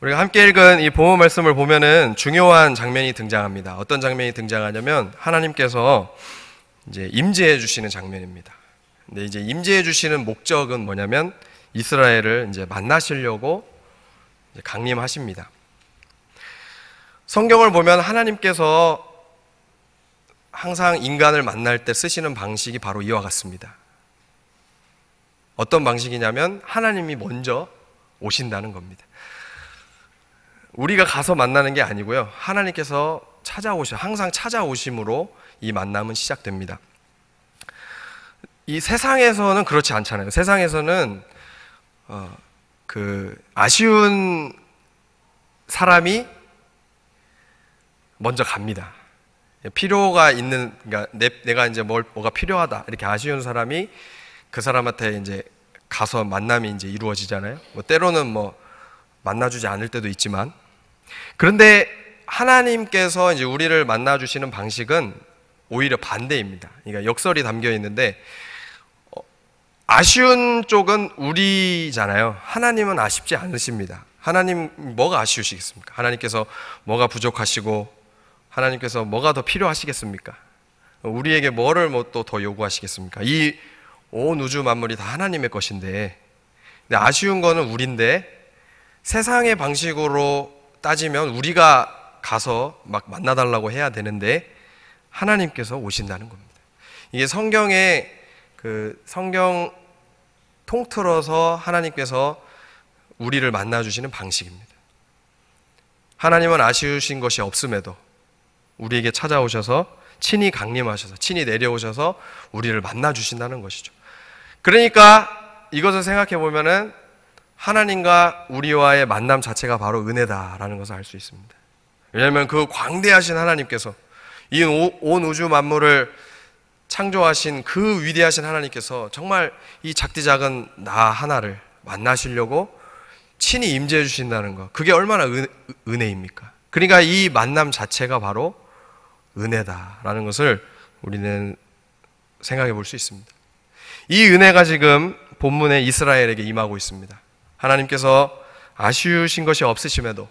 우리가 함께 읽은 이 본문 말씀을 보면은 중요한 장면이 등장합니다. 어떤 장면이 등장하냐면 하나님께서 이제 임재해 주시는 장면입니다. 근데 이제 임재해 주시는 목적은 뭐냐면 이스라엘을 이제 만나시려고 이제 강림하십니다. 성경을 보면 하나님께서 항상 인간을 만날 때 쓰시는 방식이 바로 이와 같습니다. 어떤 방식이냐면 하나님이 먼저 오신다는 겁니다. 우리가 가서 만나는 게 아니고요. 하나님께서 항상 찾아오심으로 이 만남은 시작됩니다. 이 세상에서는 그렇지 않잖아요. 세상에서는 아쉬운 사람이 먼저 갑니다. 필요가 있는, 그러니까 내가 이제 뭐가 필요하다 이렇게 아쉬운 사람이 그 사람한테 이제 가서 만남이 이제 이루어지잖아요. 때로는 만나주지 않을 때도 있지만, 그런데 하나님께서 이제 우리를 만나주시는 방식은 오히려 반대입니다. 그러니까 역설이 담겨 있는데, 아쉬운 쪽은 우리잖아요. 하나님은 아쉽지 않으십니다. 하나님 뭐가 아쉬우시겠습니까? 하나님께서 뭐가 부족하시고 하나님께서 뭐가 더 필요하시겠습니까? 우리에게 뭐를 또 더 요구하시겠습니까? 이 온 우주 만물이 다 하나님의 것인데, 근데 아쉬운 거는 우리인데, 세상의 방식으로 따지면 우리가 가서 막 만나달라고 해야 되는데 하나님께서 오신다는 겁니다. 이게 성경 통틀어서 하나님께서 우리를 만나주시는 방식입니다. 하나님은 아쉬우신 것이 없음에도 우리에게 찾아오셔서 친히 강림하셔서 친히 내려오셔서 우리를 만나주신다는 것이죠. 그러니까 이것을 생각해 보면은 하나님과 우리와의 만남 자체가 바로 은혜다라는 것을 알 수 있습니다. 왜냐하면 그 광대하신 하나님께서 이 온 우주 만물을 창조하신 그 위대하신 하나님께서 정말 이 작디 작은 나 하나를 만나시려고 친히 임재해 주신다는 것, 그게 얼마나 은혜입니까? 그러니까 이 만남 자체가 바로 은혜다라는 것을 우리는 생각해 볼 수 있습니다. 이 은혜가 지금 본문에 이스라엘에게 임하고 있습니다. 하나님께서 아쉬우신 것이 없으심에도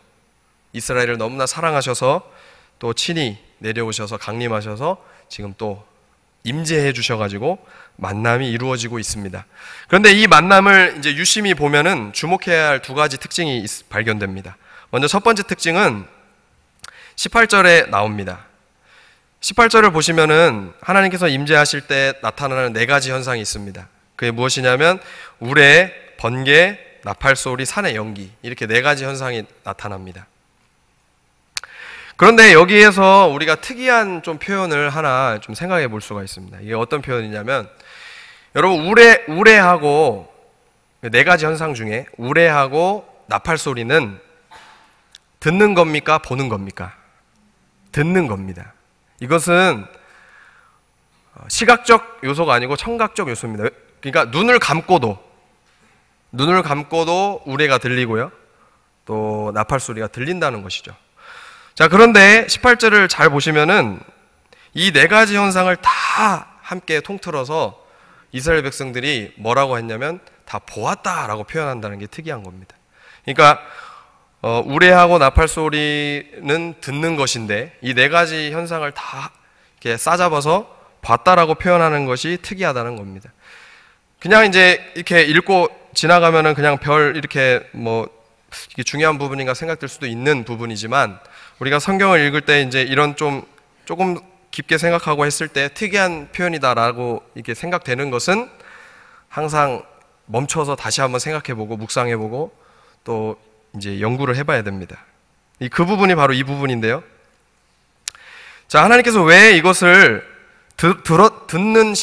이스라엘을 너무나 사랑하셔서 또 친히 내려오셔서 강림하셔서 지금 또 임재해 주셔가지고 만남이 이루어지고 있습니다. 그런데 이 만남을 이제 유심히 보면은 주목해야 할 두 가지 특징이 발견됩니다. 먼저 첫 번째 특징은 18절에 나옵니다. 18절을 보시면은 하나님께서 임재하실 때 나타나는 네 가지 현상이 있습니다. 그게 무엇이냐면 우레, 번개, 나팔소리, 산의 연기, 이렇게 네 가지 현상이 나타납니다. 그런데 여기에서 우리가 특이한 좀 표현을 하나 좀 생각해 볼 수가 있습니다. 이게 어떤 표현이냐면, 여러분 우레하고 네 가지 현상 중에 우레하고 나팔소리는 듣는 겁니까? 보는 겁니까? 듣는 겁니다. 이것은 시각적 요소가 아니고 청각적 요소입니다. 그러니까 눈을 감고도 우레가 들리고요, 또 나팔소리가 들린다는 것이죠. 자, 그런데 18절을 잘 보시면은 이 네 가지 현상을 다 함께 통틀어서 이스라엘 백성들이 뭐라고 했냐면 다 보았다라고 표현한다는 게 특이한 겁니다. 그러니까 우레하고 나팔소리는 듣는 것인데 이 네 가지 현상을 다 이렇게 싸잡아서 봤다라고 표현하는 것이 특이하다는 겁니다. 그냥 이제 이렇게 읽고 지나가면은 그냥 이렇게 이게 중요한 부분인가 생각될 수도 있는 부분이지만, 우리가 성경을 읽을 때 이제 이런 조금 깊게 생각하고 했을 때 특이한 표현이다라고 이렇게 생각되는 것은 항상 멈춰서 다시 한번 생각해보고 묵상해보고 또 이제 연구를 해봐야 됩니다. 그 부분이 바로 이 부분인데요. 자, 하나님께서 왜 이것을 듣는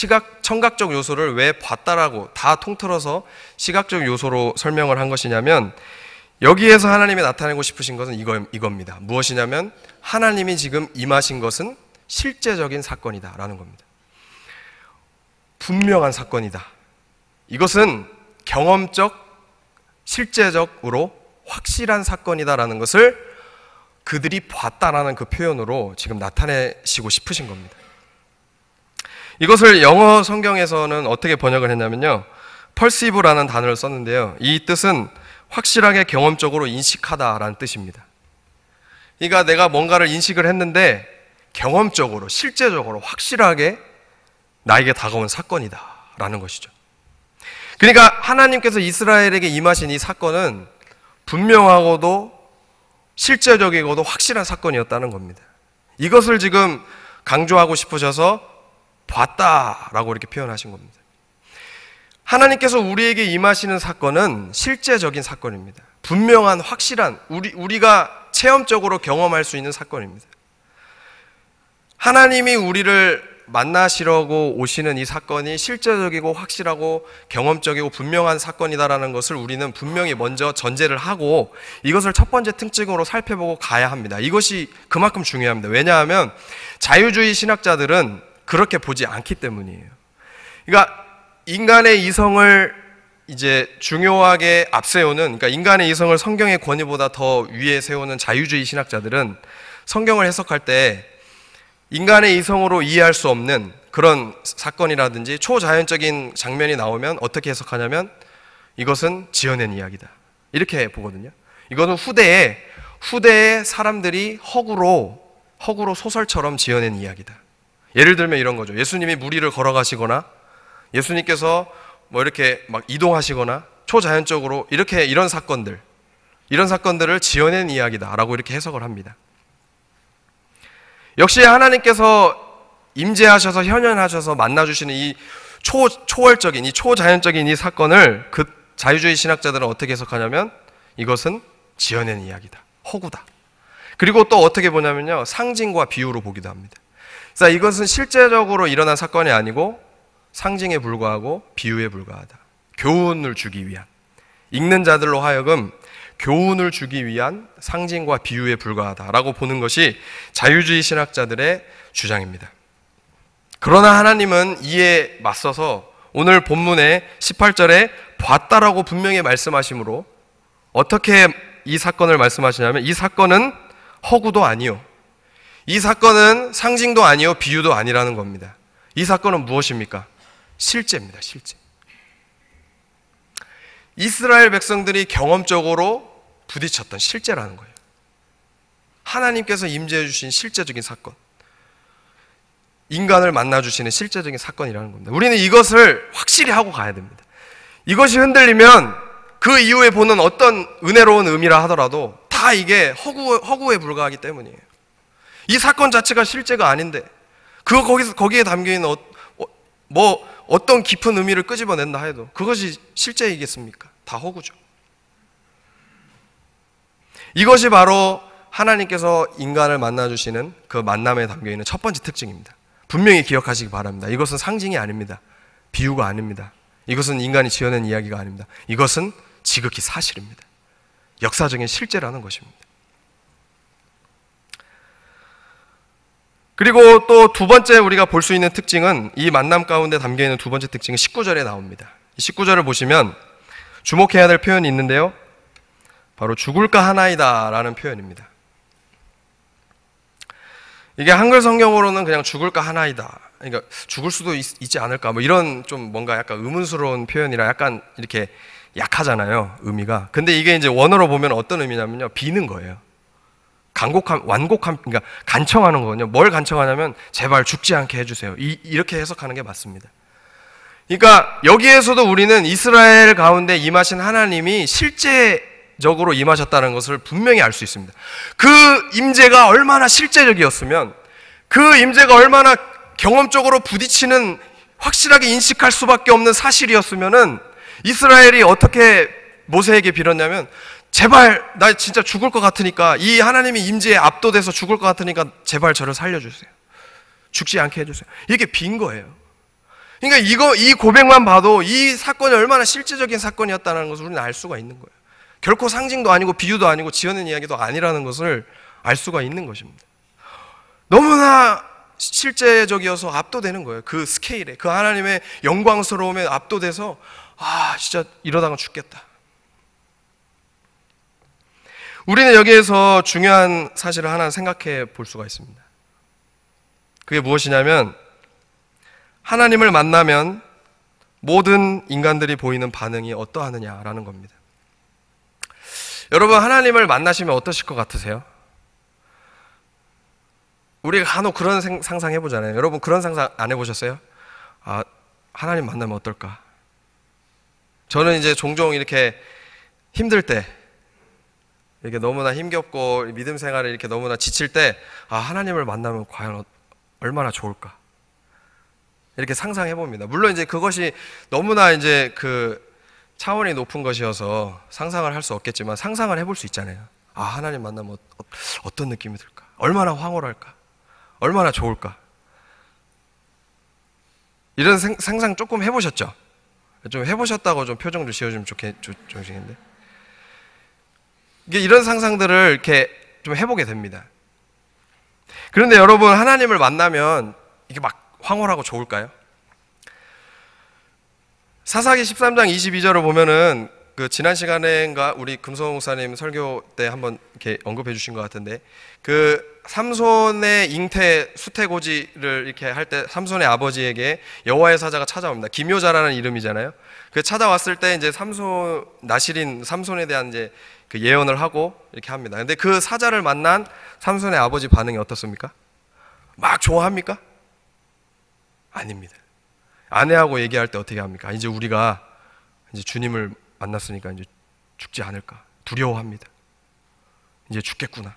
청각적 요소를 왜 봤다라고 다 통틀어서 시각적 요소로 설명을 한 것이냐면, 여기에서 하나님이 나타내고 싶으신 것은 이겁니다. 무엇이냐면 하나님이 지금 임하신 것은 실제적인 사건이다라는 겁니다. 분명한 사건이다. 이것은 경험적, 실제적으로 확실한 사건이다라는 것을 그들이 봤다라는 그 표현으로 지금 나타내시고 싶으신 겁니다. 이것을 영어 성경에서는 어떻게 번역을 했냐면요, perceive라는 단어를 썼는데요, 이 뜻은 확실하게 경험적으로 인식하다라는 뜻입니다. 그러니까 내가 뭔가를 인식을 했는데 경험적으로, 실제적으로 확실하게 나에게 다가온 사건이다라는 것이죠. 그러니까 하나님께서 이스라엘에게 임하신 이 사건은 분명하고도 실제적이고도 확실한 사건이었다는 겁니다. 이것을 지금 강조하고 싶으셔서 봤다라고 이렇게 표현하신 겁니다. 하나님께서 우리에게 임하시는 사건은 실제적인 사건입니다. 분명한, 확실한, 우리가 체험적으로 경험할 수 있는 사건입니다. 하나님이 우리를 만나시려고 오시는 이 사건이 실제적이고 확실하고 경험적이고 분명한 사건이다라는 것을 우리는 분명히 먼저 전제를 하고 이것을 첫 번째 특징으로 살펴보고 가야 합니다. 이것이 그만큼 중요합니다. 왜냐하면 자유주의 신학자들은 그렇게 보지 않기 때문이에요. 그러니까 인간의 이성을 이제 중요하게 앞세우는, 그러니까 인간의 이성을 성경의 권위보다 더 위에 세우는 자유주의 신학자들은 성경을 해석할 때 인간의 이성으로 이해할 수 없는 그런 사건이라든지 초자연적인 장면이 나오면 어떻게 해석하냐면 이것은 지어낸 이야기다, 이렇게 보거든요. 이거는 후대에 사람들이 허구로 소설처럼 지어낸 이야기다. 예를 들면 이런 거죠. 예수님이 무리를 걸어가시거나 예수님께서 뭐 이렇게 막 이동하시거나 초자연적으로 이런 사건들을 지어낸 이야기다라고 이렇게 해석을 합니다. 역시 하나님께서 임재하셔서 현현하셔서 만나주시는 이 초월적인, 이 초자연적인 이 사건을 그 자유주의 신학자들은 어떻게 해석하냐면 이것은 지어낸 이야기다, 허구다. 그리고 또 어떻게 보냐면요, 상징과 비유로 보기도 합니다. 그래서 이것은 실제적으로 일어난 사건이 아니고 상징에 불과하고 비유에 불과하다. 교훈을 주기 위한, 읽는 자들로 하여금 교훈을 주기 위한 상징과 비유에 불과하다라고 보는 것이 자유주의 신학자들의 주장입니다. 그러나 하나님은 이에 맞서서 오늘 본문의 18절에 봤다라고 분명히 말씀하시므로 어떻게 이 사건을 말씀하시냐면 이 사건은 허구도 아니요, 이 사건은 상징도 아니요, 비유도 아니라는 겁니다. 이 사건은 무엇입니까? 실제입니다. 실제. 이스라엘 백성들이 경험적으로 부딪혔던 실제라는 거예요. 하나님께서 임재해 주신 실제적인 사건, 인간을 만나주시는 실제적인 사건이라는 겁니다. 우리는 이것을 확실히 하고 가야 됩니다. 이것이 흔들리면 그 이후에 보는 어떤 은혜로운 의미라 하더라도 다 이게 허구에 불과하기 때문이에요. 이 사건 자체가 실제가 아닌데 거기에 담겨있는 어떤 깊은 의미를 끄집어낸다 해도 그것이 실제이겠습니까? 다 허구죠. 이것이 바로 하나님께서 인간을 만나주시는 그 만남에 담겨있는 첫 번째 특징입니다. 분명히 기억하시기 바랍니다. 이것은 상징이 아닙니다. 비유가 아닙니다. 이것은 인간이 지어낸 이야기가 아닙니다. 이것은 지극히 사실입니다. 역사적인 실제라는 것입니다. 그리고 또 두 번째 우리가 볼 수 있는 특징은, 이 만남 가운데 담겨있는 두 번째 특징은 19절에 나옵니다. 19절을 보시면 주목해야 될 표현이 있는데요, 바로 죽을까 하나이다 라는 표현입니다. 이게 한글 성경으로는 그냥 죽을까 하나이다, 그러니까 죽을 수도 있지 않을까, 뭐 이런 좀 뭔가 약간 의문스러운 표현이라 약간 이렇게 약하잖아요, 의미가. 근데 이게 이제 원어로 보면 어떤 의미냐면요, 비는 거예요. 완곡함, 그러니까 간청하는 거거든요. 뭘 간청하냐면 제발 죽지 않게 해주세요, 이렇게 해석하는 게 맞습니다. 그러니까 여기에서도 우리는 이스라엘 가운데 임하신 하나님이 실제적으로 임하셨다는 것을 분명히 알 수 있습니다. 그 임재가 얼마나 실제적이었으면, 그 임재가 얼마나 경험적으로 부딪히는, 확실하게 인식할 수밖에 없는 사실이었으면은 이스라엘이 어떻게 모세에게 빌었냐면 제발 나 진짜 죽을 것 같으니까, 이 하나님의 임재에 압도돼서 죽을 것 같으니까 제발 저를 살려주세요, 죽지 않게 해주세요, 이게 빈 거예요. 그러니까 이 고백만 봐도 이 사건이 얼마나 실제적인 사건이었다는 것을 우리는 알 수가 있는 거예요. 결코 상징도 아니고 비유도 아니고 지어낸 이야기도 아니라는 것을 알 수가 있는 것입니다. 너무나 실제적이어서 압도되는 거예요. 그 스케일에, 그 하나님의 영광스러움에 압도돼서 진짜 이러다가 죽겠다. 우리는 여기에서 중요한 사실을 하나 생각해 볼 수가 있습니다. 그게 무엇이냐면, 하나님을 만나면 모든 인간들이 보이는 반응이 어떠하느냐라는 겁니다. 여러분, 하나님을 만나시면 어떠실 것 같으세요? 우리가 간혹 그런 상상 해보잖아요. 여러분, 그런 상상 안 해보셨어요? 아, 하나님 만나면 어떨까? 저는 이제 종종 이렇게 힘들 때, 이렇게 너무나 힘겹고 믿음 생활을 이렇게 너무나 지칠 때, 아, 하나님을 만나면 과연 얼마나 좋을까? 이렇게 상상해 봅니다. 물론 이제 그것이 너무나 이제 그 차원이 높은 것이어서 상상을 할 수 없겠지만 상상을 해볼 수 있잖아요. 아, 하나님 만나면 어떤 느낌이 들까? 얼마나 황홀할까? 얼마나 좋을까? 이런 상상 조금 해보셨죠? 좀 해보셨다고 좀 표정 좀 지어주면 좋겠는데. 이게 이런 상상들을 이렇게 좀 해보게 됩니다. 그런데 여러분, 하나님을 만나면 이게 막 황홀하고 좋을까요? 사사기 13장 22절을 보면은 그 지난 시간에인가 우리 금성 목사님 설교 때 한번 이렇게 언급해 주신 것 같은데, 그 삼손의 잉태 수태고지를 이렇게 할 때 삼손의 아버지에게 여호와의 사자가 찾아옵니다. 기묘자라는 이름이잖아요. 그 찾아왔을 때 이제 나실인 삼손에 대한 이제 그 예언을 하고 이렇게 합니다. 근데 그 사자를 만난 삼손의 아버지 반응이 어떻습니까? 막 좋아합니까? 아닙니다. 아내하고 얘기할 때 어떻게 합니까? 이제 우리가 이제 주님을 만났으니까 이제 죽지 않을까 두려워합니다. 이제 죽겠구나.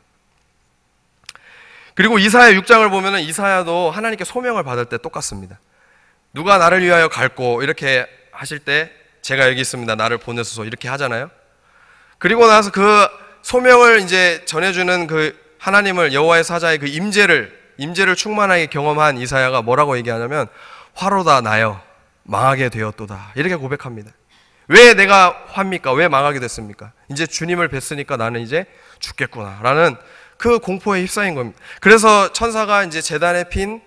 그리고 이사야 6장을 보면은 이사야도 하나님께 소명을 받을 때 똑같습니다. 누가 나를 위하여 갈고 이렇게 하실 때 제가 여기 있습니다. 나를 보내소서 이렇게 하잖아요. 그리고 나서 그 소명을 이제 전해주는 그 하나님을 여호와의 사자의 그 임재를 충만하게 경험한 이사야가 뭐라고 얘기하냐면 화로다 나여 망하게 되었도다 이렇게 고백합니다. 왜 내가 화입니까? 왜 망하게 됐습니까? 이제 주님을 뵀으니까 나는 이제 죽겠구나 라는 그 공포에 휩싸인 겁니다. 그래서 천사가 이제 제단에 핀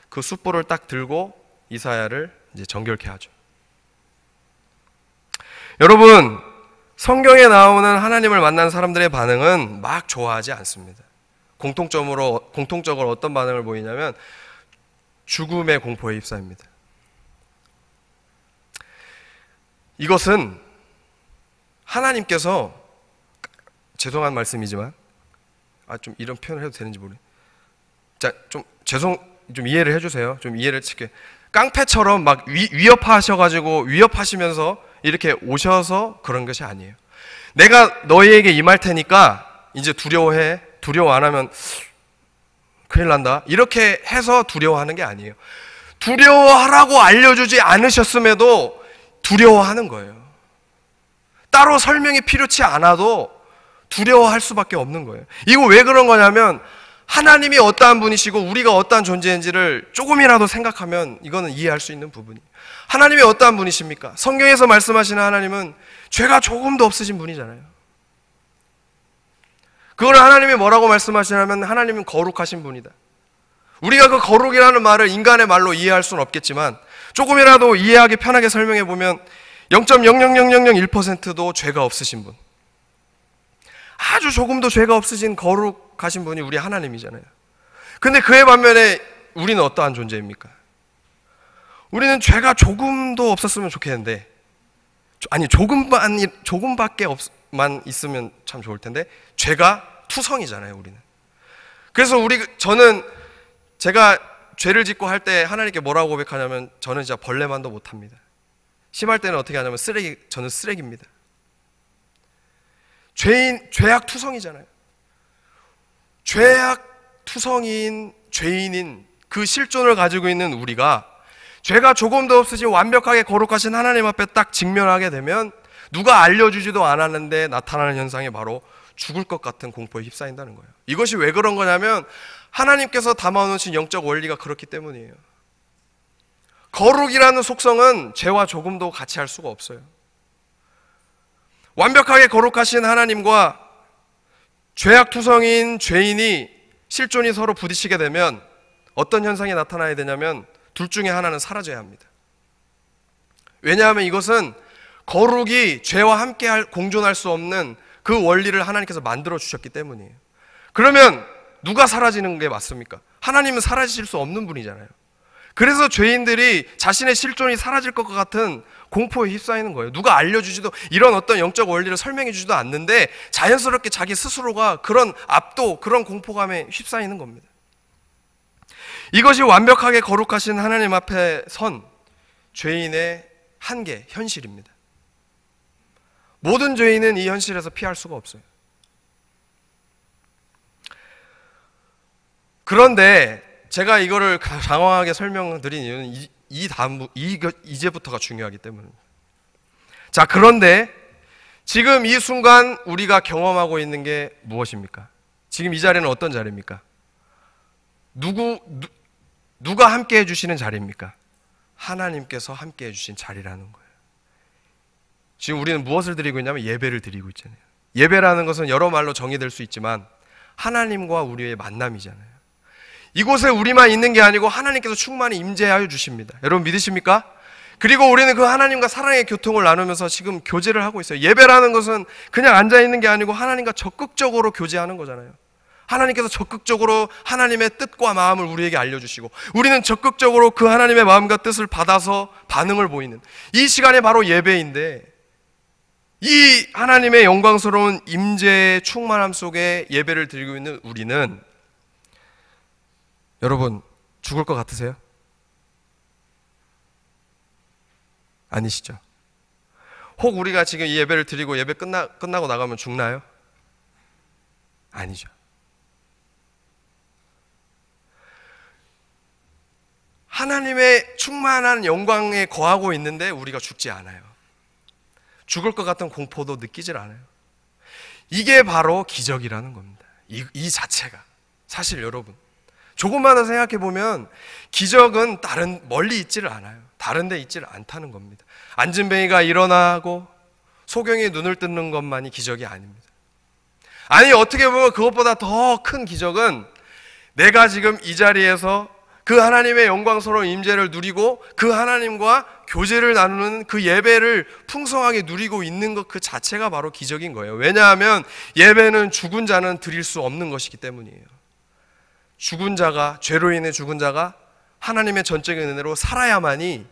그 숯불을 딱 들고 이사야를 이제 정결케 하죠. 여러분, 성경에 나오는 하나님을 만난 사람들의 반응은 막 좋아하지 않습니다. 공통적으로 어떤 반응을 보이냐면 죽음의 공포에 휩싸입니다. 이것은 하나님께서, 죄송한 말씀이지만 좀 이런 표현을 해도 되는지 모르겠어요. 자, 좀 이해를 해주세요. 좀 이해를 칠게. 깡패처럼 막 위협하시면서 이렇게 오셔서 그런 것이 아니에요. 내가 너희에게 임할 테니까 이제 두려워해. 두려워 안 하면 큰일 난다. 이렇게 해서 두려워하는 게 아니에요. 두려워하라고 알려주지 않으셨음에도 두려워하는 거예요. 따로 설명이 필요치 않아도 두려워할 수밖에 없는 거예요. 이거 왜 그런 거냐면 하나님이 어떠한 분이시고 우리가 어떠한 존재인지를 조금이라도 생각하면 이거는 이해할 수 있는 부분이에요. 하나님이 어떠한 분이십니까? 성경에서 말씀하시는 하나님은 죄가 조금도 없으신 분이잖아요. 그걸 하나님이 뭐라고 말씀하시냐면 하나님은 거룩하신 분이다. 우리가 그 거룩이라는 말을 인간의 말로 이해할 수는 없겠지만 조금이라도 이해하기 편하게 설명해 보면 0.00001%도 죄가 없으신 분, 아주 조금도 죄가 없으신 거룩하신 분이 우리 하나님이잖아요. 근데 그에 반면에 우리는 어떠한 존재입니까? 우리는 죄가 조금도 없었으면 좋겠는데, 아니 조금밖에 만 있으면 참 좋을 텐데 죄가 투성이잖아요, 우리는. 그래서 제가 죄를 짓고 할 때 하나님께 뭐라고 고백하냐면 저는 진짜 벌레만도 못합니다. 심할 때는 어떻게 하냐면 저는 쓰레기입니다. 죄악 투성이잖아요. 죄악 투성이인 죄인인 그 실존을 가지고 있는 우리가 죄가 조금도 없으신 완벽하게 거룩하신 하나님 앞에 딱 직면하게 되면 누가 알려주지도 않았는데 나타나는 현상이 바로 죽을 것 같은 공포에 휩싸인다는 거예요. 이것이 왜 그런 거냐면 하나님께서 담아놓으신 영적 원리가 그렇기 때문이에요. 거룩이라는 속성은 죄와 조금도 같이 할 수가 없어요. 완벽하게 거룩하신 하나님과 죄악투성인 죄인이 실존이 서로 부딪히게 되면 어떤 현상이 나타나야 되냐면 둘 중에 하나는 사라져야 합니다. 왜냐하면 이것은 거룩이 죄와 함께 공존할 수 없는 그 원리를 하나님께서 만들어 주셨기 때문이에요. 그러면 누가 사라지는 게 맞습니까? 하나님은 사라지실 수 없는 분이잖아요. 그래서 죄인들이 자신의 실존이 사라질 것 같은 공포에 휩싸이는 거예요. 누가 알려주지도, 이런 어떤 영적 원리를 설명해 주지도 않는데 자연스럽게 자기 스스로가 그런 압도, 그런 공포감에 휩싸이는 겁니다. 이것이 완벽하게 거룩하신 하나님 앞에 선 죄인의 한계, 현실입니다. 모든 죄인은 이 현실에서 피할 수가 없어요. 그런데 제가 이거를 장황하게 설명드린 이유는 이제부터가 중요하기 때문입니다. 자, 그런데 지금 이 순간 우리가 경험하고 있는 게 무엇입니까? 지금 이 자리는 어떤 자리입니까? 누가 함께 해주시는 자리입니까? 하나님께서 함께 해주신 자리라는 거예요. 지금 우리는 무엇을 드리고 있냐면 예배를 드리고 있잖아요. 예배라는 것은 여러 말로 정의될 수 있지만 하나님과 우리의 만남이잖아요. 이곳에 우리만 있는 게 아니고 하나님께서 충만히 임재하여 주십니다. 여러분 믿으십니까? 그리고 우리는 그 하나님과 사랑의 교통을 나누면서 지금 교제를 하고 있어요. 예배라는 것은 그냥 앉아있는 게 아니고 하나님과 적극적으로 교제하는 거잖아요. 하나님께서 적극적으로 하나님의 뜻과 마음을 우리에게 알려주시고 우리는 적극적으로 그 하나님의 마음과 뜻을 받아서 반응을 보이는 이 시간이 바로 예배인데, 이 하나님의 영광스러운 임재의 충만함 속에 예배를 드리고 있는 우리는, 여러분 죽을 것 같으세요? 아니시죠? 혹 우리가 지금 이 예배를 드리고 예배 끝나고 나가면 죽나요? 아니죠. 하나님의 충만한 영광에 거하고 있는데 우리가 죽지 않아요. 죽을 것 같은 공포도 느끼질 않아요. 이게 바로 기적이라는 겁니다. 이 자체가. 사실 여러분, 조금만 더 생각해 보면 기적은 멀리 있지를 않아요. 다른 데 있지를 않다는 겁니다. 안진뱅이가 일어나고 소경이 눈을 뜨는 것만이 기적이 아닙니다. 아니, 어떻게 보면 그것보다 더 큰 기적은 내가 지금 이 자리에서 그 하나님의 영광스러운 임재를 누리고 그 하나님과 교제를 나누는 그 예배를 풍성하게 누리고 있는 것 그 자체가 바로 기적인 거예요. 왜냐하면 예배는 죽은 자는 드릴 수 없는 것이기 때문이에요. 죽은 자가, 죄로 인해 죽은 자가 하나님의 전적인 은혜로 살아야만이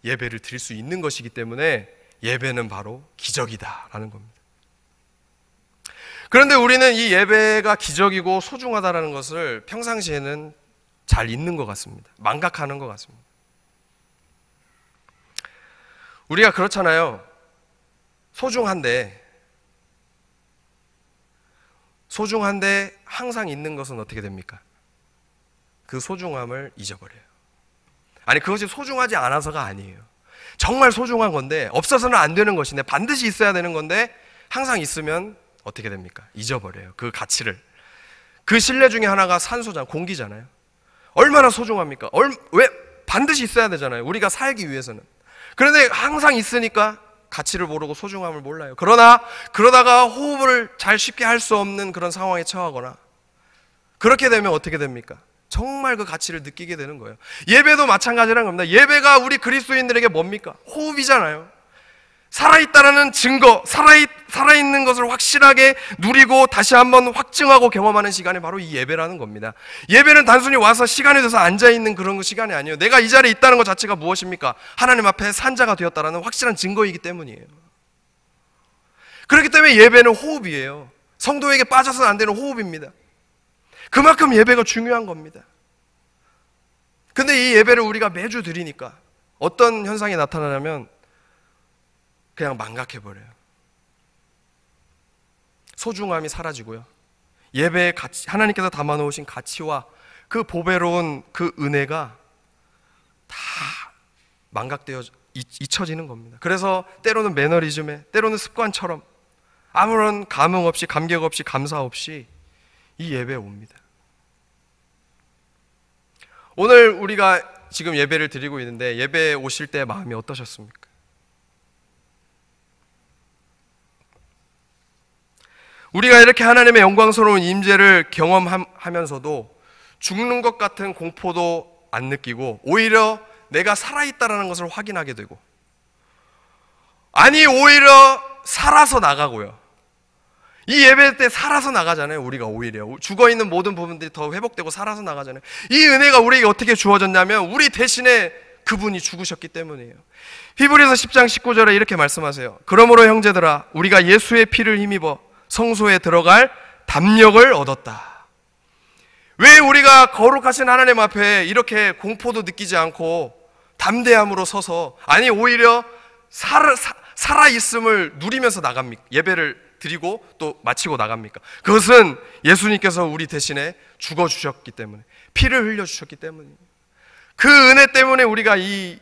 예배를 드릴 수 있는 것이기 때문에 예배는 바로 기적이다라는 겁니다. 그런데 우리는 이 예배가 기적이고 소중하다는 것을 평상시에는 잘 잊는 것 같습니다. 망각하는 것 같습니다. 우리가 그렇잖아요. 소중한데 항상 있는 것은 어떻게 됩니까? 그 소중함을 잊어버려요. 아니, 그것이 소중하지 않아서가 아니에요. 정말 소중한 건데, 없어서는 안 되는 것인데, 반드시 있어야 되는 건데 항상 있으면 어떻게 됩니까? 잊어버려요. 그 가치를. 그 신뢰 중에 하나가 산소잖아요. 공기잖아요. 얼마나 소중합니까? 왜? 반드시 있어야 되잖아요. 우리가 살기 위해서는. 그런데 항상 있으니까 가치를 모르고 소중함을 몰라요. 그러다가 호흡을 잘 쉽게 할 수 없는 그런 상황에 처하거나, 그렇게 되면 어떻게 됩니까? 정말 그 가치를 느끼게 되는 거예요. 예배도 마찬가지라는 겁니다. 예배가 우리 그리스도인들에게 뭡니까? 호흡이잖아요. 살아있다라는 증거, 살아있는 것을 확실하게 누리고 다시 한번 확증하고 경험하는 시간이 바로 이 예배라는 겁니다. 예배는 단순히 와서 시간이 돼서 앉아있는 그런 시간이 아니에요. 내가 이 자리에 있다는 것 자체가 무엇입니까? 하나님 앞에 산자가 되었다라는 확실한 증거이기 때문이에요. 그렇기 때문에 예배는 호흡이에요. 성도에게 빠져서는 안 되는 호흡입니다. 그만큼 예배가 중요한 겁니다. 근데 이 예배를 우리가 매주 드리니까 어떤 현상이 나타나냐면 그냥 망각해버려요. 소중함이 사라지고요. 예배의 가치, 하나님께서 담아놓으신 가치와 그 보배로운 그 은혜가 다 망각되어 잊혀지는 겁니다. 그래서 때로는 매너리즘에, 때로는 습관처럼 아무런 감흥 없이, 감격 없이, 감사 없이 이 예배에 옵니다. 오늘 우리가 지금 예배를 드리고 있는데 예배에 오실 때 마음이 어떠셨습니까? 우리가 이렇게 하나님의 영광스러운 임재를 경험하면서도 죽는 것 같은 공포도 안 느끼고 오히려 내가 살아있다는 것을 확인하게 되고, 아니 오히려 살아서 나가고요. 이 예배 때 살아서 나가잖아요. 우리가 오히려 죽어있는 모든 부분들이 더 회복되고 살아서 나가잖아요. 이 은혜가 우리에게 어떻게 주어졌냐면 우리 대신에 그분이 죽으셨기 때문이에요. 히브리서 10장 19절에 이렇게 말씀하세요. 그러므로 형제들아 우리가 예수의 피를 힘입어 성소에 들어갈 담력을 얻었다. 왜 우리가 거룩하신 하나님 앞에 이렇게 공포도 느끼지 않고 담대함으로 서서, 아니 오히려 살아있음을 누리면서 나갑니까? 예배를 드리고 또 마치고 나갑니까? 그것은 예수님께서 우리 대신에 죽어주셨기 때문에, 피를 흘려주셨기 때문입니다. 그 은혜 때문에 우리가 이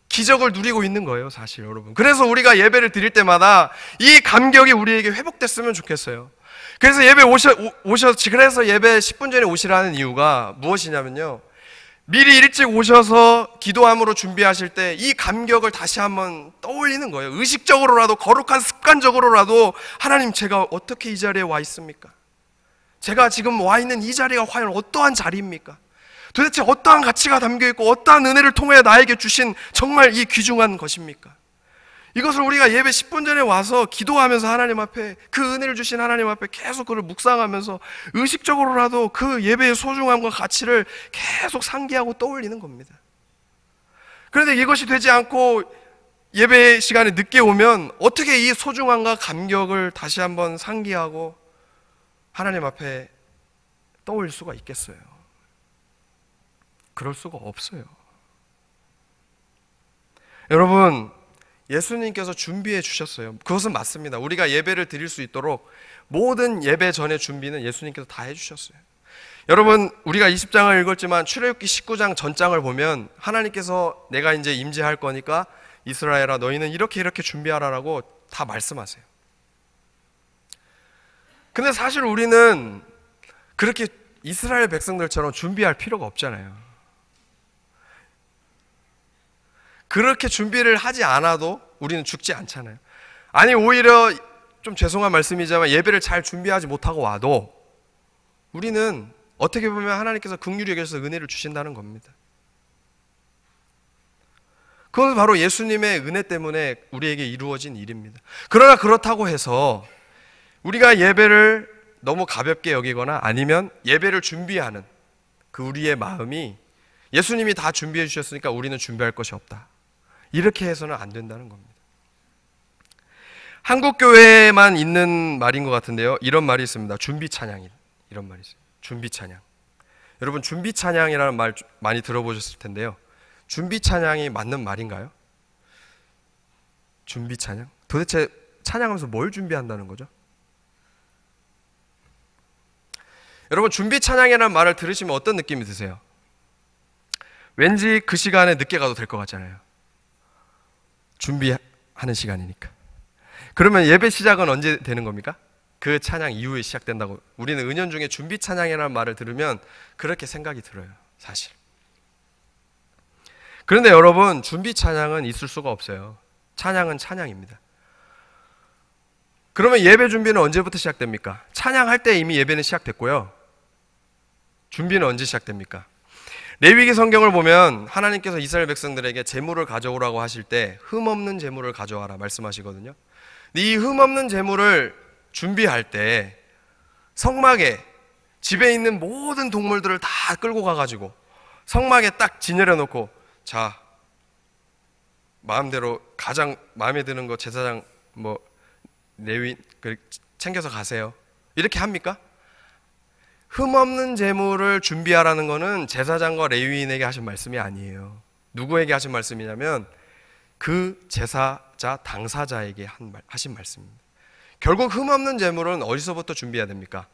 기적을 누리고 있는 거예요, 사실 여러분. 그래서 우리가 예배를 드릴 때마다 이 감격이 우리에게 회복됐으면 좋겠어요. 그래서 그래서 예배 10분 전에 오시라는 이유가 무엇이냐면요, 미리 일찍 오셔서 기도함으로 준비하실 때 이 감격을 다시 한번 떠올리는 거예요. 의식적으로라도, 거룩한 습관적으로라도, 하나님 제가 어떻게 이 자리에 와 있습니까? 제가 지금 와 있는 이 자리가 과연 어떠한 자리입니까? 도대체 어떠한 가치가 담겨있고 어떠한 은혜를 통해 나에게 주신 정말 이 귀중한 것입니까? 이것을 우리가 예배 10분 전에 와서 기도하면서 하나님 앞에, 그 은혜를 주신 하나님 앞에 계속 그걸 묵상하면서 의식적으로라도 그 예배의 소중함과 가치를 계속 상기하고 떠올리는 겁니다. 그런데 이것이 되지 않고 예배 시간에 늦게 오면 어떻게 이 소중함과 감격을 다시 한번 상기하고 하나님 앞에 떠올릴 수가 있겠어요? 그럴 수가 없어요. 여러분, 예수님께서 준비해 주셨어요. 그것은 맞습니다. 우리가 예배를 드릴 수 있도록 모든 예배 전의 준비는 예수님께서 다 해주셨어요. 여러분, 우리가 20장을 읽었지만 출애굽기 19장 전장을 보면 하나님께서 내가 이제 임재할 거니까 이스라엘아 너희는 이렇게 준비하라라고 다 말씀하세요. 근데 사실 우리는 그렇게 이스라엘 백성들처럼 준비할 필요가 없잖아요. 그렇게 준비를 하지 않아도 우리는 죽지 않잖아요. 아니 오히려 좀 죄송한 말씀이지만 예배를 잘 준비하지 못하고 와도 우리는 어떻게 보면 하나님께서 긍휼히 여기셔서 은혜를 주신다는 겁니다. 그건 바로 예수님의 은혜 때문에 우리에게 이루어진 일입니다. 그러나 그렇다고 해서 우리가 예배를 너무 가볍게 여기거나 아니면 예배를 준비하는 그 우리의 마음이 예수님이 다 준비해 주셨으니까 우리는 준비할 것이 없다, 이렇게 해서는 안 된다는 겁니다. 한국 교회에만 있는 말인 것 같은데요, 이런 말이 있습니다. 준비 찬양, 이런 말이 있어요. 준비 찬양. 여러분, 준비 찬양이라는 말 많이 들어보셨을 텐데요, 준비 찬양이 맞는 말인가요? 준비 찬양? 도대체 찬양하면서 뭘 준비한다는 거죠? 여러분, 준비 찬양이라는 말을 들으시면 어떤 느낌이 드세요? 왠지 그 시간에 늦게 가도 될 것 같잖아요. 준비하는 시간이니까. 그러면 예배 시작은 언제 되는 겁니까? 그 찬양 이후에 시작된다고. 우리는 은연중에 준비 찬양이라는 말을 들으면 그렇게 생각이 들어요, 사실. 그런데 여러분, 준비 찬양은 있을 수가 없어요. 찬양은 찬양입니다. 그러면 예배 준비는 언제부터 시작됩니까? 찬양할 때 이미 예배는 시작됐고요. 준비는 언제 시작됩니까? 레위기 성경을 보면 하나님께서 이스라엘 백성들에게 제물을 가져오라고 하실 때 흠없는 제물을 가져와라 말씀하시거든요. 근데 이 흠없는 제물을 준비할 때 성막에 집에 있는 모든 동물들을 다 끌고 가가지고 성막에 딱 진열해 놓고, 자, 마음대로 가장 마음에 드는 거 제사장 뭐 레위 챙겨서 가세요, 이렇게 합니까? 흠없는 제물을 준비하라는 것은 제사장과 레위인에게 하신 말씀이 아니에요. 누구에게 하신 말씀이냐면 그 제사자 당사자에게 하신 말씀입니다. 결국 흠없는 제물은 어디서부터 준비해야 됩니까?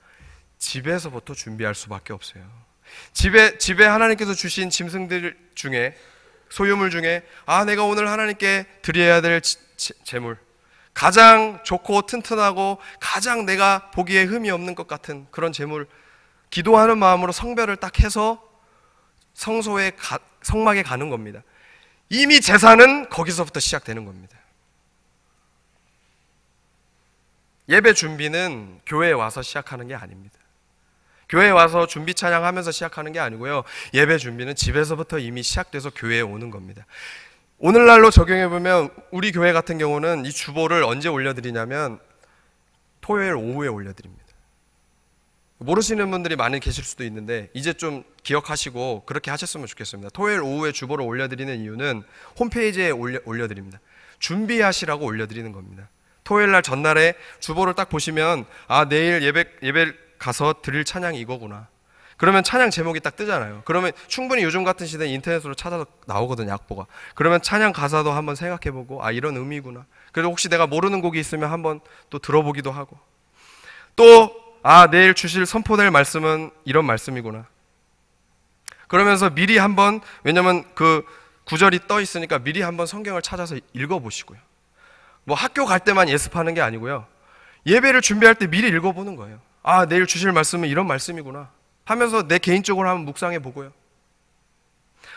집에서부터 준비할 수밖에 없어요. 집에 하나님께서 주신 짐승들 중에, 소유물 중에, 내가 오늘 하나님께 드려야 될 제물, 가장 좋고 튼튼하고 가장 내가 보기에 흠이 없는 것 같은 그런 제물, 기도하는 마음으로 성별을 딱 해서 성막에 가는 겁니다. 이미 제사는 거기서부터 시작되는 겁니다. 예배 준비는 교회에 와서 시작하는 게 아닙니다. 교회에 와서 준비 찬양하면서 시작하는 게 아니고요, 예배 준비는 집에서부터 이미 시작돼서 교회에 오는 겁니다. 오늘날로 적용해보면 우리 교회 같은 경우는 이 주보를 언제 올려드리냐면 토요일 오후에 올려드립니다. 모르시는 분들이 많이 계실 수도 있는데 이제 좀 기억하시고 그렇게 하셨으면 좋겠습니다. 토요일 오후에 주보를 올려드리는 이유는 홈페이지에 올려드립니다. 준비하시라고 올려드리는 겁니다. 토요일 날 전날에 주보를 딱 보시면 아, 내일 예배 가서 드릴 찬양이 이거구나. 그러면 찬양 제목이 딱 뜨잖아요. 그러면 충분히 요즘 같은 시대에 인터넷으로 찾아서 나오거든요, 악보가. 그러면 찬양 가사도 한번 생각해보고 아, 이런 의미구나. 그리고 혹시 내가 모르는 곡이 있으면 한번 또 들어보기도 하고, 또 아, 내일 주실 선포될 말씀은 이런 말씀이구나. 그러면서 미리 한번, 왜냐면 그 구절이 떠 있으니까 미리 한번 성경을 찾아서 읽어보시고요. 뭐 학교 갈 때만 예습하는 게 아니고요. 예배를 준비할 때 미리 읽어보는 거예요. 아, 내일 주실 말씀은 이런 말씀이구나 하면서 내 개인적으로 한번 묵상해 보고요.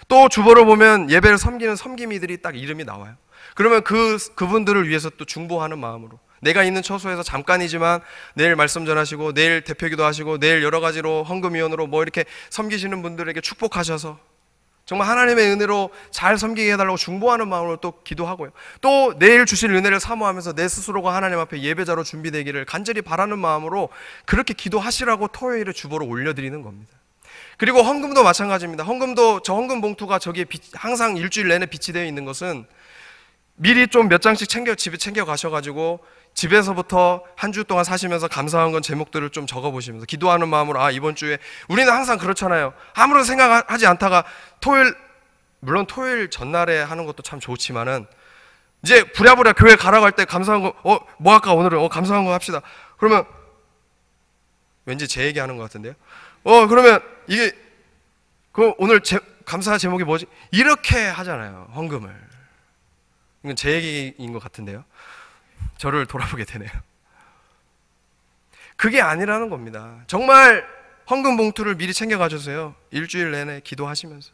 또 주보를 보면 예배를 섬기는 섬김이들이 딱 이름이 나와요. 그러면 그분들을 위해서 또 중보하는 마음으로 내가 있는 처소에서 잠깐이지만 내일 말씀 전하시고 내일 대표기도 하시고 내일 여러 가지로 헌금위원으로 뭐 이렇게 섬기시는 분들에게 축복하셔서 정말 하나님의 은혜로 잘 섬기게 해달라고 중보하는 마음으로 또 기도하고요. 또 내일 주실 은혜를 사모하면서 내 스스로가 하나님 앞에 예배자로 준비되기를 간절히 바라는 마음으로 그렇게 기도하시라고 토요일에 주보를 올려드리는 겁니다. 그리고 헌금도 마찬가지입니다. 헌금도, 저 헌금 봉투가 저기에 항상 일주일 내내 비치되어 있는 것은 미리 좀 몇 장씩 집에 챙겨 가셔가지고 집에서부터 한 주 동안 사시면서 감사한 건 제목들을 좀 적어보시면서 기도하는 마음으로 아, 이번 주에 우리는 항상 그렇잖아요. 아무런 생각하지 않다가 물론 토요일 전날에 하는 것도 참 좋지만은 이제 부랴부랴 교회 가라고 할 때 감사한 거 뭐 할까 오늘은 감사한 거 합시다. 그러면 왠지 제 얘기하는 것 같은데요. 그러면 이게 오늘 감사 제목이 뭐지? 이렇게 하잖아요, 헌금을. 이건 제 얘기인 것 같은데요. 저를 돌아보게 되네요. 그게 아니라는 겁니다. 정말 헌금 봉투를 미리 챙겨 가주세요. 일주일 내내 기도하시면서.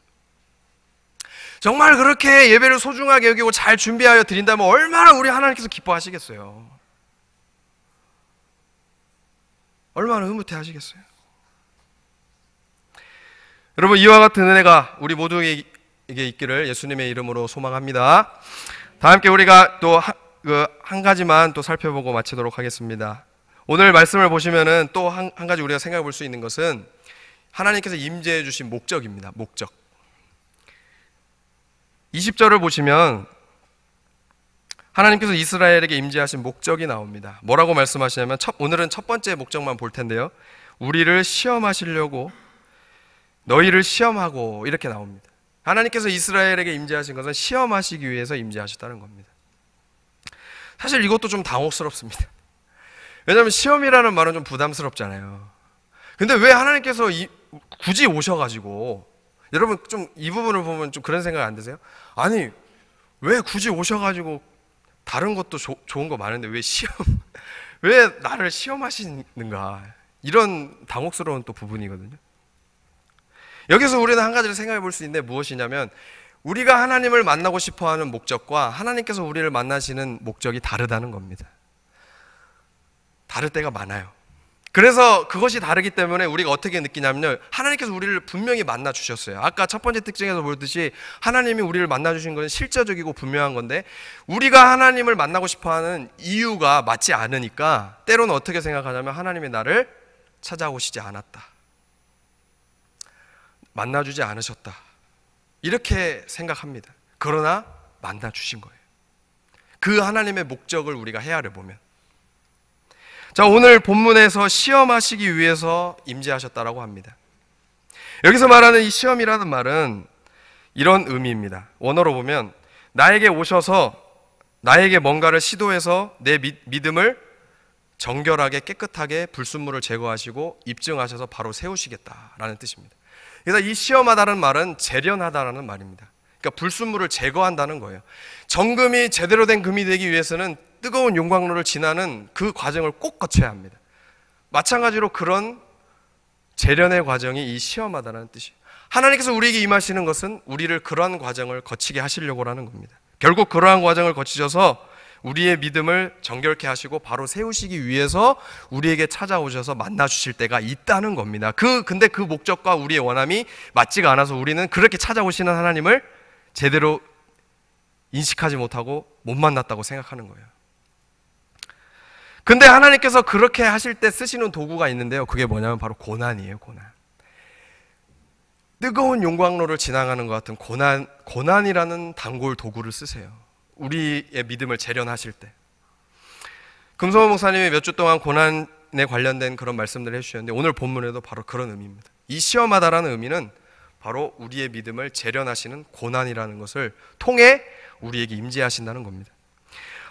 정말 그렇게 예배를 소중하게 여기고 잘 준비하여 드린다면 얼마나 우리 하나님께서 기뻐하시겠어요. 얼마나 흐뭇해 하시겠어요. 여러분, 이와 같은 은혜가 우리 모두에게 있기를 예수님의 이름으로 소망합니다. 다 함께 우리가 또 한 가지만 또 살펴보고 마치도록 하겠습니다. 오늘 말씀을 보시면은 또 한 가지 우리가 생각해 볼 수 있는 것은 하나님께서 임재해 주신 목적입니다. 목적. 20절을 보시면 하나님께서 이스라엘에게 임재하신 목적이 나옵니다. 뭐라고 말씀하시냐면 오늘은 첫 번째 목적만 볼 텐데요. 우리를 시험하시려고 너희를 시험하고 이렇게 나옵니다. 하나님께서 이스라엘에게 임재하신 것은 시험하시기 위해서 임재하셨다는 겁니다. 사실 이것도 좀 당혹스럽습니다. 왜냐하면 시험이라는 말은 좀 부담스럽잖아요. 근데 왜 하나님께서 굳이 오셔가지고, 여러분 좀 이 부분을 보면 좀 그런 생각 안 드세요? 아니, 왜 굳이 오셔가지고 다른 것도 좋은 거 많은데 왜 나를 시험하시는가, 이런 당혹스러운 또 부분이거든요. 여기서 우리는 한 가지를 생각해 볼 수 있는데 무엇이냐면, 우리가 하나님을 만나고 싶어하는 목적과 하나님께서 우리를 만나시는 목적이 다르다는 겁니다. 다를 때가 많아요. 그래서 그것이 다르기 때문에 우리가 어떻게 느끼냐면요, 하나님께서 우리를 분명히 만나 주셨어요. 아까 첫 번째 특징에서 보듯이 하나님이 우리를 만나 주신 것은 실제적이고 분명한 건데, 우리가 하나님을 만나고 싶어하는 이유가 맞지 않으니까 때로는 어떻게 생각하냐면 하나님이 나를 찾아오시지 않았다, 만나주지 않으셨다, 이렇게 생각합니다. 그러나 만나주신 거예요. 그 하나님의 목적을 우리가 헤아려 보면, 자, 오늘 본문에서 시험하시기 위해서 임재하셨다라고 합니다. 여기서 말하는 이 시험이라는 말은 이런 의미입니다. 원어로 보면 나에게 오셔서 나에게 뭔가를 시도해서 내 믿음을 정결하게 깨끗하게 불순물을 제거하시고 입증하셔서 바로 세우시겠다라는 뜻입니다. 그래서 이 시험하다는 말은 재련하다라는 말입니다. 그러니까 불순물을 제거한다는 거예요. 정금이 제대로 된 금이 되기 위해서는 뜨거운 용광로를 지나는 그 과정을 꼭 거쳐야 합니다. 마찬가지로 그런 재련의 과정이 이 시험하다는 뜻이에요. 하나님께서 우리에게 임하시는 것은 우리를 그러한 과정을 거치게 하시려고 하는 겁니다. 결국 그러한 과정을 거치셔서 우리의 믿음을 정결케 하시고 바로 세우시기 위해서 우리에게 찾아오셔서 만나주실 때가 있다는 겁니다. 근데 그 목적과 우리의 원함이 맞지가 않아서 우리는 그렇게 찾아오시는 하나님을 제대로 인식하지 못하고 못 만났다고 생각하는 거예요. 근데 하나님께서 그렇게 하실 때 쓰시는 도구가 있는데요. 그게 뭐냐면 바로 고난이에요. 고난. 뜨거운 용광로를 지나가는 것 같은 고난이라는 단골 도구를 쓰세요. 우리의 믿음을 재련하실 때. 금소원 목사님이 몇 주 동안 고난에 관련된 그런 말씀들을 해주셨는데 오늘 본문에도 바로 그런 의미입니다. 이 시험하다라는 의미는 바로 우리의 믿음을 재련하시는 고난이라는 것을 통해 우리에게 임재하신다는 겁니다.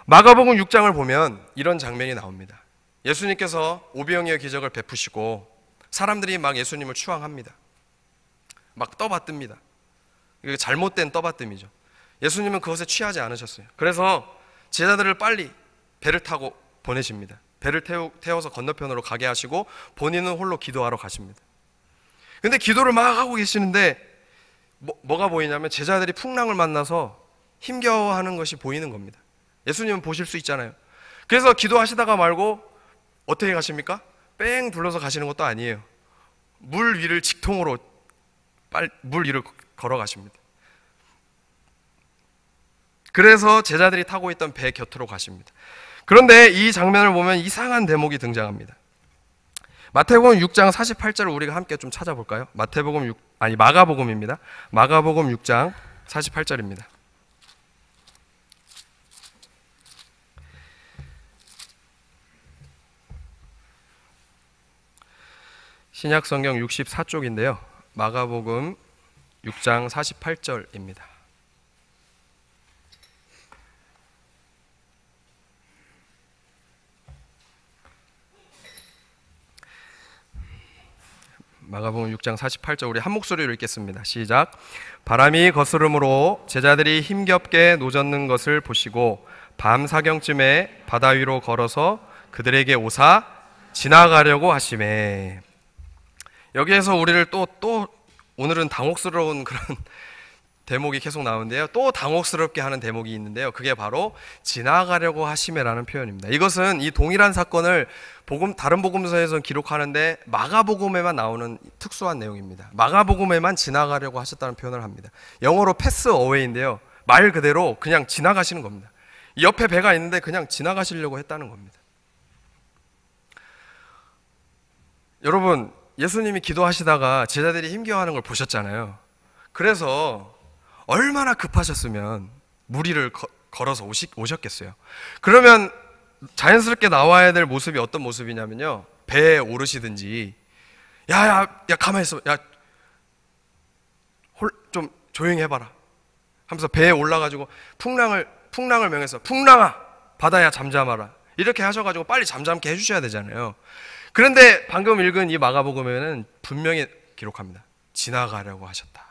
마가복음 6장을 보면 이런 장면이 나옵니다. 예수님께서 오병이어 기적을 베푸시고 사람들이 막 예수님을 추앙합니다. 막 떠받듭니다. 이게 잘못된 떠받듦이죠. 예수님은 그것에 취하지 않으셨어요. 그래서 제자들을 빨리 배를 타고 보내십니다. 배를 태워서 건너편으로 가게 하시고 본인은 홀로 기도하러 가십니다. 근데 기도를 막 하고 계시는데 뭐가 보이냐면 제자들이 풍랑을 만나서 힘겨워하는 것이 보이는 겁니다. 예수님은 보실 수 있잖아요. 그래서 기도하시다가 말고 어떻게 가십니까? 뺑 둘러서 가시는 것도 아니에요. 물 위를 직통으로 물 위를 걸어가십니다. 그래서 제자들이 타고 있던 배 곁으로 가십니다. 그런데 이 장면을 보면 이상한 대목이 등장합니다. 마태복음 6장 48절을 우리가 함께 좀 찾아볼까요? 마가복음입니다. 마가복음 6장 48절입니다. 신약성경 64쪽인데요. 마가복음 6장 48절입니다. 마가복음 6장 48절 우리 한 목소리로 읽겠습니다. 시작. 바람이 거스름으로 제자들이 힘겹게 노젓는 것을 보시고 밤 사경쯤에 바다 위로 걸어서 그들에게 오사 지나가려고 하시매. 여기에서 우리를 또 오늘은 당혹스러운 그런 대목이 계속 나오는데요. 또 당혹스럽게 하는 대목이 있는데요. 그게 바로 지나가려고 하시매라는 표현입니다. 이것은 이 동일한 사건을 다른 복음서에서는 기록하는데 마가복음에만 나오는 특수한 내용입니다. 마가복음에만 지나가려고 하셨다는 표현을 합니다. 영어로 패스 어웨이인데요. 말 그대로 그냥 지나가시는 겁니다. 옆에 배가 있는데 그냥 지나가시려고 했다는 겁니다. 여러분, 예수님이 기도하시다가 제자들이 힘겨워하는 걸 보셨잖아요. 그래서 얼마나 급하셨으면 무리를 걸어서 오셨겠어요. 그러면 자연스럽게 나와야 될 모습이 어떤 모습이냐면요. 배에 오르시든지 야 가만히 있어. 좀 조용히 해봐라 하면서 배에 올라가지고 풍랑을 명해서 풍랑아 바다야 잠잠하라 이렇게 하셔가지고 빨리 잠잠게 해주셔야 되잖아요. 그런데 방금 읽은 이 마가복음에는 분명히 기록합니다. 지나가려고 하셨다.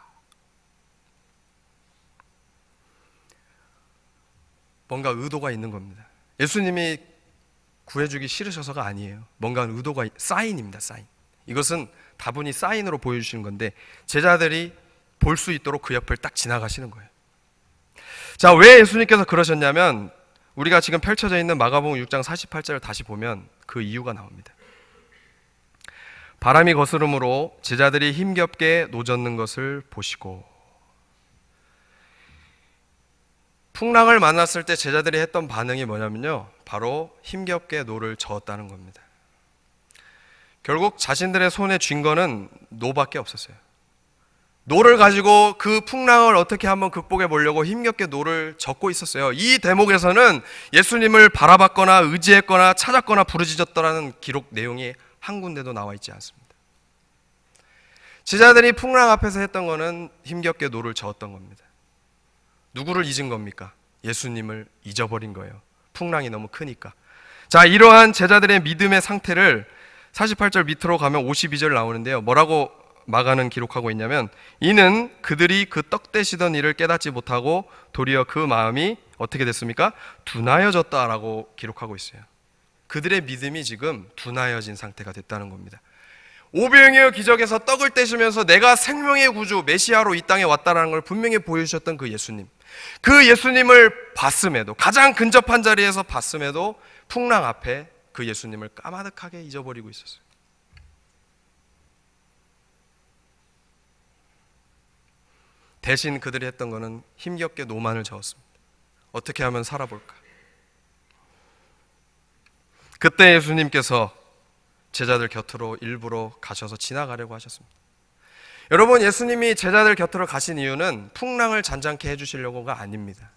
뭔가 의도가 있는 겁니다. 예수님이 구해주기 싫으셔서가 아니에요. 뭔가 의도가 사인입니다. 사인. 이것은 다분히 사인으로 보여주시는 건데 제자들이 볼 수 있도록 그 옆을 딱 지나가시는 거예요. 자, 왜 예수님께서 그러셨냐면 우리가 지금 펼쳐져 있는 마가복음 6장 48절을 다시 보면 그 이유가 나옵니다. 바람이 거스름으로 제자들이 힘겹게 노젓는 것을 보시고. 풍랑을 만났을 때 제자들이 했던 반응이 뭐냐면요, 바로 힘겹게 노를 저었다는 겁니다. 결국 자신들의 손에 쥔 거는 노밖에 없었어요. 노를 가지고 그 풍랑을 어떻게 한번 극복해 보려고 힘겹게 노를 젓고 있었어요. 이 대목에서는 예수님을 바라봤거나 의지했거나 찾았거나 부르짖었다라는 기록 내용이 한 군데도 나와 있지 않습니다. 제자들이 풍랑 앞에서 했던 거는 힘겹게 노를 저었던 겁니다. 누구를 잊은 겁니까? 예수님을 잊어버린 거예요. 풍랑이 너무 크니까. 자, 이러한 제자들의 믿음의 상태를 48절 밑으로 가면 52절 나오는데요. 뭐라고 마가는 기록하고 있냐면, 이는 그들이 그 떡 떼시던 일을 깨닫지 못하고 도리어 그 마음이 어떻게 됐습니까? 둔하여졌다라고 기록하고 있어요. 그들의 믿음이 지금 둔하여진 상태가 됐다는 겁니다. 오병이어 기적에서 떡을 떼시면서 내가 생명의 구주 메시아로 이 땅에 왔다는 걸 분명히 보여주셨던 그 예수님, 그 예수님을 봤음에도, 가장 근접한 자리에서 봤음에도 풍랑 앞에 그 예수님을 까마득하게 잊어버리고 있었어요. 대신 그들이 했던 것은 힘겹게 노만을 저었습니다. 어떻게 하면 살아볼까? 그때 예수님께서 제자들 곁으로 일부러 가셔서 지나가려고 하셨습니다. 여러분, 예수님이 제자들 곁으로 가신 이유는 풍랑을 잔잔케 해주시려고가 아닙니다.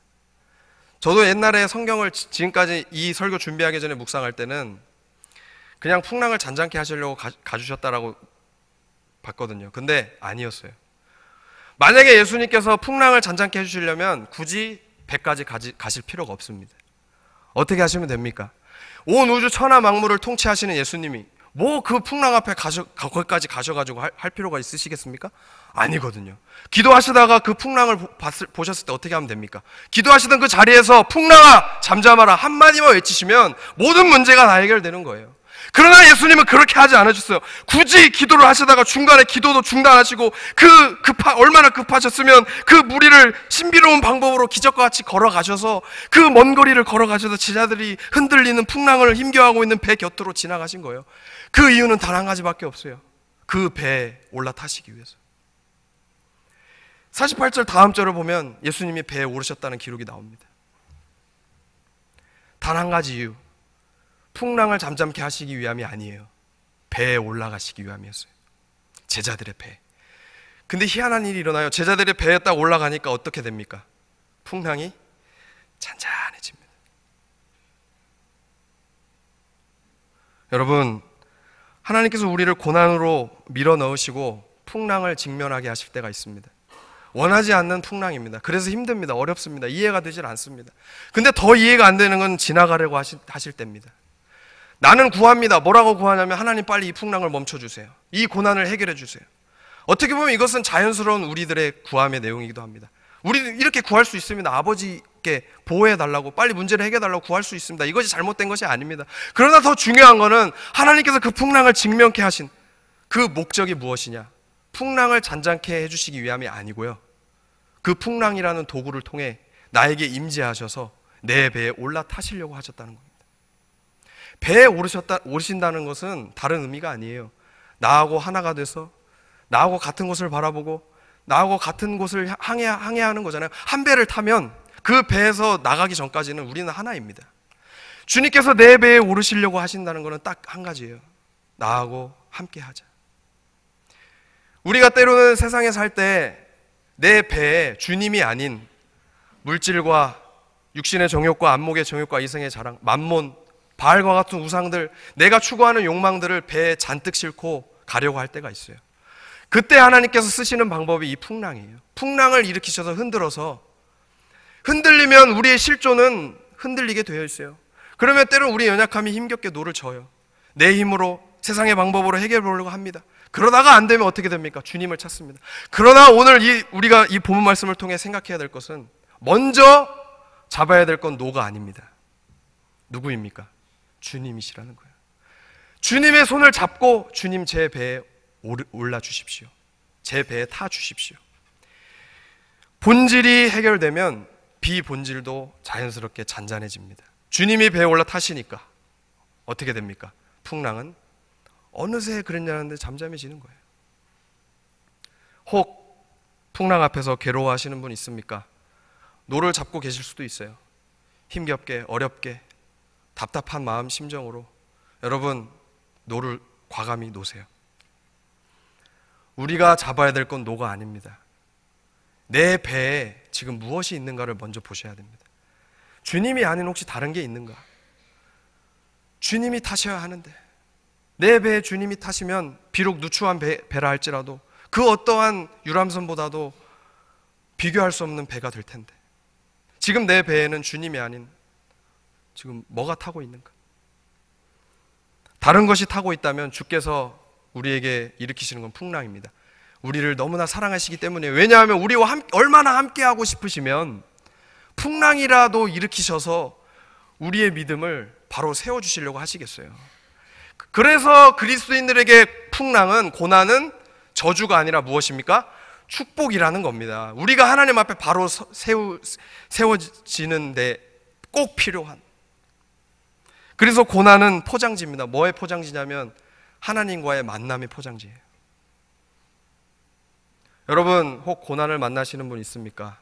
저도 옛날에 성경을 지금까지 이 설교 준비하기 전에 묵상할 때는 그냥 풍랑을 잔잔케 하시려고 가주셨다라고 봤거든요. 근데 아니었어요. 만약에 예수님께서 풍랑을 잔잔케 해주시려면 굳이 배까지 가실 필요가 없습니다. 어떻게 하시면 됩니까? 온 우주 천하 만물을 통치하시는 예수님이 뭐 그 풍랑 앞에 거기까지 가셔가지고 할 필요가 있으시겠습니까? 아니거든요. 기도하시다가 그 풍랑을 보셨을 때 어떻게 하면 됩니까? 기도하시던 그 자리에서 풍랑아 잠잠하라 한마디만 외치시면 모든 문제가 다 해결되는 거예요. 그러나 예수님은 그렇게 하지 않으셨어요. 굳이 기도를 하시다가 중간에 기도도 중단하시고 얼마나 급하셨으면 그 무리를 신비로운 방법으로 기적과 같이 걸어가셔서 그 먼 거리를 걸어가셔서 제자들이 흔들리는 풍랑을 힘겨워하고 있는 배 곁으로 지나가신 거예요. 그 이유는 단 한 가지밖에 없어요. 그 배에 올라타시기 위해서. 48절 다음 절을 보면 예수님이 배에 오르셨다는 기록이 나옵니다. 단 한 가지 이유, 풍랑을 잠잠케 하시기 위함이 아니에요. 배에 올라가시기 위함이었어요. 제자들의 배. 근데 희한한 일이 일어나요. 제자들의 배에 딱 올라가니까 어떻게 됩니까? 풍랑이 잔잔해집니다. 여러분, 하나님께서 우리를 고난으로 밀어 넣으시고 풍랑을 직면하게 하실 때가 있습니다. 원하지 않는 풍랑입니다. 그래서 힘듭니다. 어렵습니다. 이해가 되질 않습니다. 근데 더 이해가 안 되는 건 지나가려고 하실 때입니다. 나는 구합니다. 뭐라고 구하냐면 하나님 빨리 이 풍랑을 멈춰주세요. 이 고난을 해결해 주세요. 어떻게 보면 이것은 자연스러운 우리들의 구함의 내용이기도 합니다. 우리는 이렇게 구할 수 있습니다. 아버지께 보호해달라고, 빨리 문제를 해결해달라고 구할 수 있습니다. 이것이 잘못된 것이 아닙니다. 그러나 더 중요한 것은 하나님께서 그 풍랑을 직면케 하신 그 목적이 무엇이냐? 풍랑을 잔잔케 해주시기 위함이 아니고요, 그 풍랑이라는 도구를 통해 나에게 임재하셔서 내 배에 올라타시려고 하셨다는 겁니다. 배에 오르신다는 것은 다른 의미가 아니에요. 나하고 하나가 돼서 나하고 같은 곳을 바라보고 나하고 같은 곳을 항해하는 거잖아요. 한 배를 타면 그 배에서 나가기 전까지는 우리는 하나입니다. 주님께서 내 배에 오르시려고 하신다는 것은 딱 한 가지예요. 나하고 함께 하자. 우리가 때로는 세상에 살 때 내 배에 주님이 아닌 물질과 육신의 정욕과 안목의 정욕과 이성의 자랑, 만몬, 바알과 같은 우상들, 내가 추구하는 욕망들을 배에 잔뜩 싣고 가려고 할 때가 있어요. 그때 하나님께서 쓰시는 방법이 이 풍랑이에요. 풍랑을 일으키셔서 흔들어서, 흔들리면 우리의 실존은 흔들리게 되어 있어요. 그러면 때로 우리의 연약함이 힘겹게 노를 져요. 내 힘으로, 세상의 방법으로 해결해 보려고 합니다. 그러다가 안 되면 어떻게 됩니까? 주님을 찾습니다. 그러나 오늘 우리가 이 본문 말씀을 통해 생각해야 될 것은, 먼저 잡아야 될 건 노가 아닙니다. 누구입니까? 주님이시라는 거예요. 주님의 손을 잡고 주님 제 배에 올라 주십시오. 제 배에 타 주십시오. 본질이 해결되면 비본질도 자연스럽게 잔잔해집니다. 주님이 배에 올라 타시니까 어떻게 됩니까? 풍랑은 어느새 그랬냐는데 잠잠해지는 거예요. 혹 풍랑 앞에서 괴로워하시는 분 있습니까? 노를 잡고 계실 수도 있어요. 힘겹게, 어렵게, 답답한 마음 심정으로 여러분, 노를 과감히 놓으세요. 우리가 잡아야 될 건 노가 아닙니다. 내 배에 지금 무엇이 있는가를 먼저 보셔야 됩니다. 주님이 아닌 혹시 다른 게 있는가? 주님이 타셔야 하는데, 내 배에 주님이 타시면 비록 누추한 배라 할지라도 그 어떠한 유람선보다도 비교할 수 없는 배가 될 텐데, 지금 내 배에는 주님이 아닌 지금 뭐가 타고 있는가? 다른 것이 타고 있다면 주께서 우리에게 일으키시는 건 풍랑입니다. 우리를 너무나 사랑하시기 때문이에요. 왜냐하면 우리와 얼마나 함께하고 싶으시면 풍랑이라도 일으키셔서 우리의 믿음을 바로 세워주시려고 하시겠어요. 그래서 그리스도인들에게 풍랑은, 고난은 저주가 아니라 무엇입니까? 축복이라는 겁니다. 우리가 하나님 앞에 바로 세워지는데 꼭 필요한. 그래서 고난은 포장지입니다. 뭐의 포장지냐면 하나님과의 만남의 포장지예요. 여러분, 혹 고난을 만나시는 분 있습니까?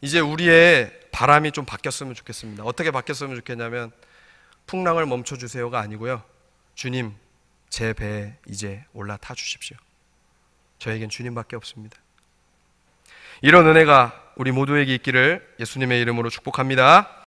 이제 우리의 바람이 좀 바뀌었으면 좋겠습니다. 어떻게 바뀌었으면 좋겠냐면, 풍랑을 멈춰주세요가 아니고요. 주님, 제 배에 이제 올라타 주십시오. 저에겐 주님밖에 없습니다. 이런 은혜가 우리 모두에게 있기를 예수님의 이름으로 축복합니다.